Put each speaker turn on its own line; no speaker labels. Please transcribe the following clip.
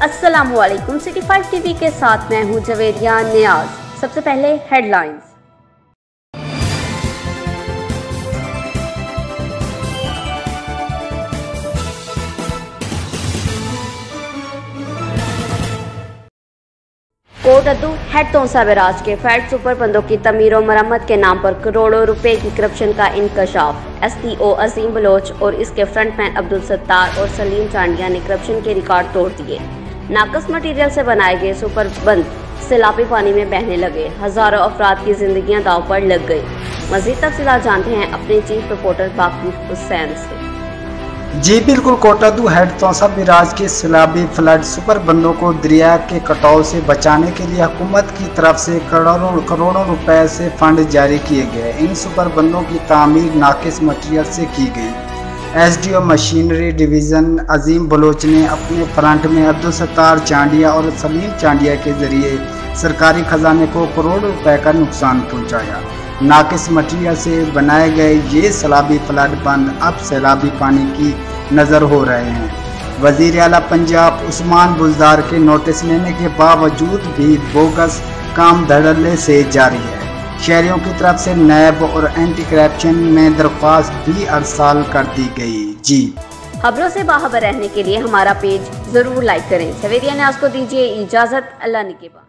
अस्सलामुअलैकुम। City 5 TV के साथ मैं हूं जवेरिया नियाज। सबसे पहले हेडलाइंस। कोटद्दू हेड तोसा बैराज के फैट सुपर बंदों की तमीर और मरम्मत के नाम पर करोड़ों रुपए की करप्शन का इंकशाफ। एसटीओ अजीम बलोच और इसके फ्रंटमैन अब्दुल सत्तार और सलीम चांडिया ने करप्शन के रिकॉर्ड तोड़ दिए। नाकस मटीरियल से बनाए गए सुपर बंद सैलाबी पानी में बहने लगे। हजारों अफराद की जिंदगियां दांव पर लग गई। मजीद तफसीलात जानते हैं अपने चीफ रिपोर्टर बाकी हुसैन से।
जी बिल्कुल, कोटद्दू हेड तोसा बैराज के सैलाबी फ्लड सुपर बंदों को दरिया के कटाव से बचाने के लिए हुकूमत की तरफ से करोड़ों रुपए से फंड जारी किए गए। इन सुपर बंदों की तामीर नाकिस मटीरियल से की गई। एसडीओ मशीनरी डिवीज़न अजीम बलोच ने अपने फ्रंट में अब्दुल सत्तार चांडिया और सलीम चांडिया के जरिए सरकारी खजाने को करोड़ों रुपए का नुकसान पहुंचाया। नाकिस मटीरियल से बनाए गए ये सैलाबी फ्लड बंद अब सैलाबी पानी की नज़र हो रहे हैं। वज़ीर आला पंजाब उस्मान बुज़दार के नोटिस लेने के बावजूद भी बोगस काम धड़ल्ले से जारी है। शहरियों की तरफ से नैब और एंटी करप्शन में दरख्वास्त भी अरसाल कर दी गई। जी,
खबरों से बाखबर रहने के लिए हमारा पेज जरूर लाइक करें। जवेरिया न्याज़ को दीजिए इजाज़त। अल्लाह निगहबान।